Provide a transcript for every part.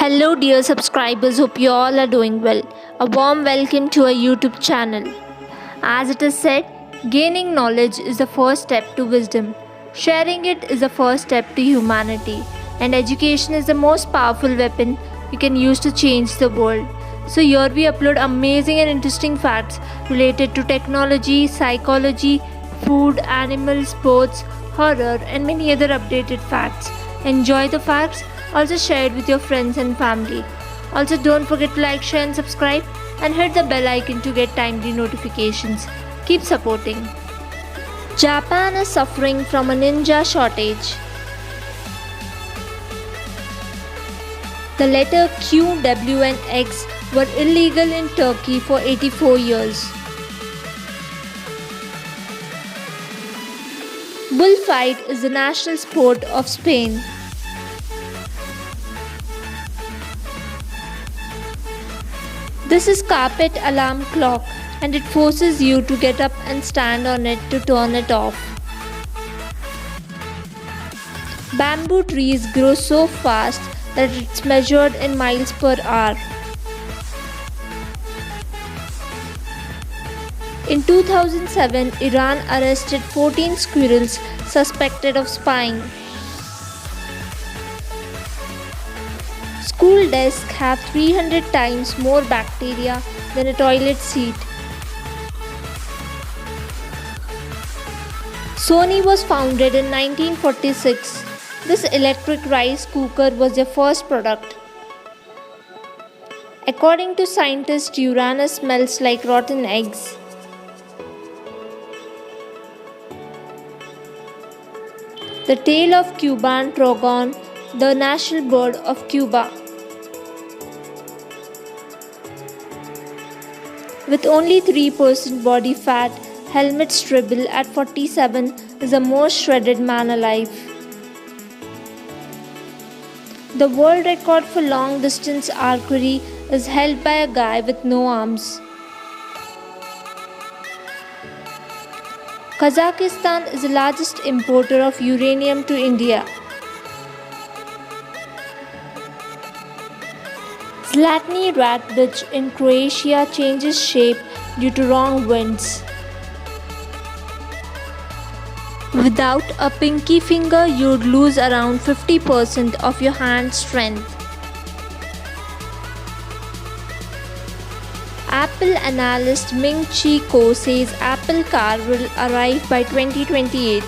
Hello, dear subscribers. Hope you all are doing well. A warm welcome to our YouTube channel. As it is said, gaining knowledge is the first step to wisdom. Sharing it is the first step to humanity. And education is the most powerful weapon you can use to change the world. So, here we upload amazing and interesting facts related to technology, psychology, food, animals, sports, horror, and many other updated facts. Enjoy the facts. Also share it with your friends and family. Also don't forget to like, share and subscribe and hit the bell icon to get timely notifications. Keep supporting. Japan is suffering from a ninja shortage. The letter Q, W and X were illegal in Turkey for 84 years. Bullfight is the national sport of Spain. This is carpet alarm clock and it forces you to get up and stand on it to turn it off. Bamboo trees grow so fast that it's measured in miles per hour. In 2007, Iran arrested 14 squirrels suspected of spying. School desks have 300 times more bacteria than a toilet seat. Sony was founded in 1946. This electric rice cooker was their first product. According to scientists, Uranus smells like rotten eggs. The tail of Cuban trogon, the national bird of Cuba. With only 3% body fat, Helmut Stribel at 47 is the most shredded man alive. The world record for long distance archery is held by a guy with no arms. Kazakhstan is the largest importer of uranium to India. Zlatni Radic in Croatia changes shape due to wrong winds. Without a pinky finger, you'd lose around 50% of your hand strength. Apple analyst Ming-Chi Kuo says Apple car will arrive by 2028.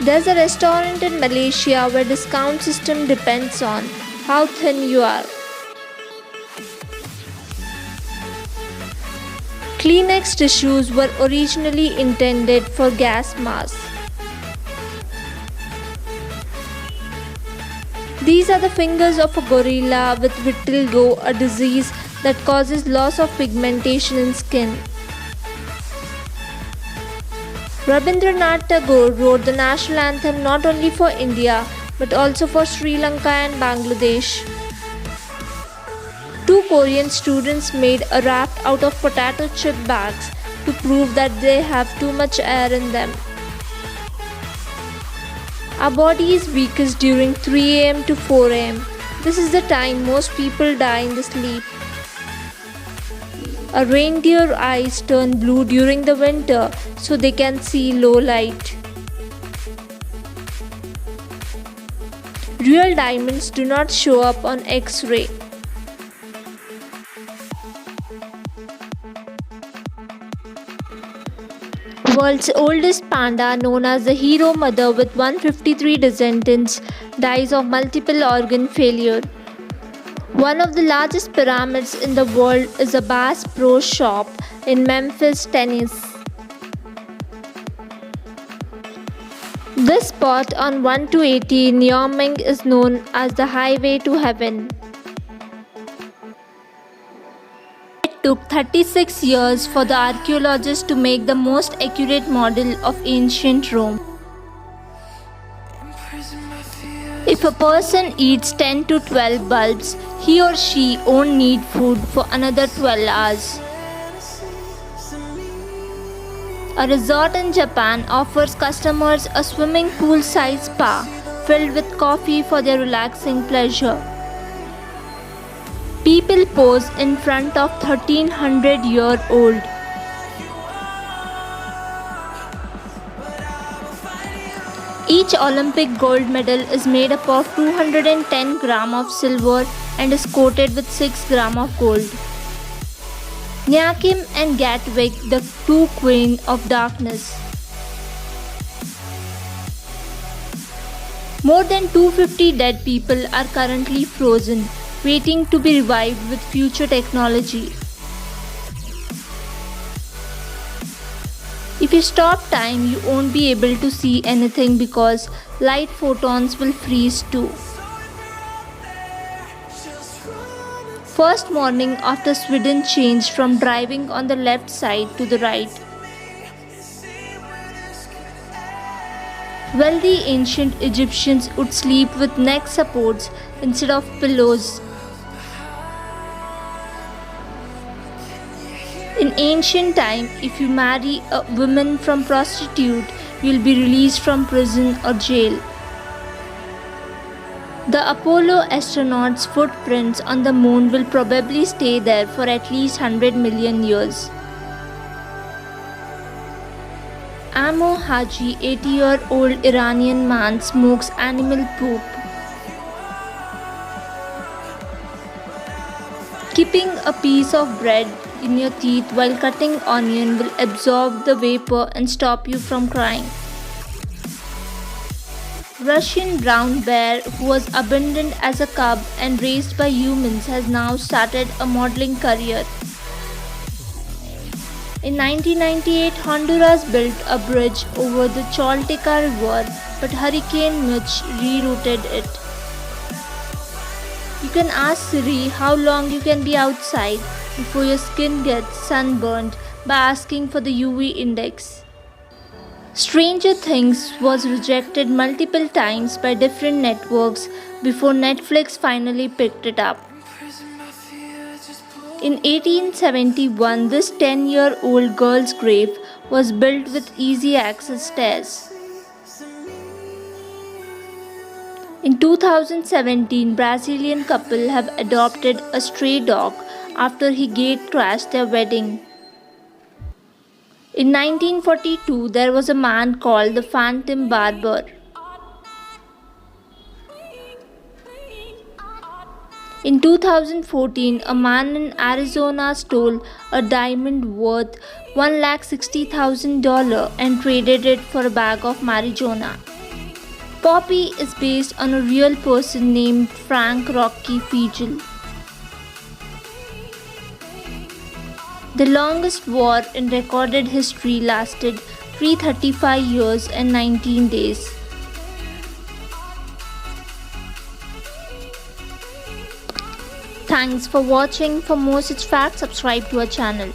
There's a restaurant in Malaysia where discount system depends on how thin you are. Kleenex tissues were originally intended for gas masks. These are the fingers of a gorilla with vitiligo, a disease that causes loss of pigmentation in skin. Rabindranath Tagore wrote the national anthem not only for India but also for Sri Lanka and Bangladesh. 2 Korean students made a raft out of potato chip bags to prove that they have too much air in them. Our body is weakest during 3 am to 4 am. This is the time most people die in the sleep. A reindeer eyes turn blue during the winter so they can see low light. Real diamonds do not show up on X-ray. World's oldest panda, known as the hero mother with 153 descendants, dies of multiple organ failure. One of the largest pyramids in the world is a Bass Pro Shop in Memphis, Tennessee. This spot on 1-80 in Yao Ming is known as the Highway to Heaven. It took 36 years for the archaeologists to make the most accurate model of ancient Rome. If a person eats 10 to 12 bulbs, he or she won't need food for another 12 hours. A resort in Japan offers customers a swimming pool-sized spa filled with coffee for their relaxing pleasure. People pose in front of 1300-year-old. Each Olympic gold medal is made up of 210 grams of silver and is coated with 6 grams of gold. Nyakim and Gatwick, the two queens of darkness. More than 250 dead people are currently frozen, waiting to be revived with future technology. If you stop time, you won't be able to see anything because light photons will freeze too. First morning after Sweden changed from driving on the left side to the right. Wealthy ancient Egyptians would sleep with neck supports instead of pillows. In ancient time, if you marry a woman from prostitute, you will be released from prison or jail. The Apollo astronauts' footprints on the moon will probably stay there for at least 100 million years. Amo Haji, 80-year-old Iranian man, smokes animal poop. Keeping a piece of bread in your teeth while cutting onion will absorb the vapor and stop you from crying. Russian brown bear, who was abandoned as a cub and raised by humans, has now started a modeling career. In 1998, Honduras built a bridge over the Choluteca River, but Hurricane Mitch rerouted it. You can ask Siri how long you can be outside before your skin gets sunburned by asking for the UV index. Stranger Things was rejected multiple times by different networks before Netflix finally picked it up. In 1871, this 10-year-old girl's grave was built with easy access stairs. In 2017, Brazilian couple have adopted a stray dog after he gate crashed their wedding. In 1942, there was a man called the Phantom Barber. In 2014, a man in Arizona stole a diamond worth $160,000 and traded it for a bag of marijuana. Poppy is based on a real person named Frank Rocky Fiegel. The longest war in recorded history lasted 335 years and 19 days. Thanks for watching. For more such facts, subscribe to our channel.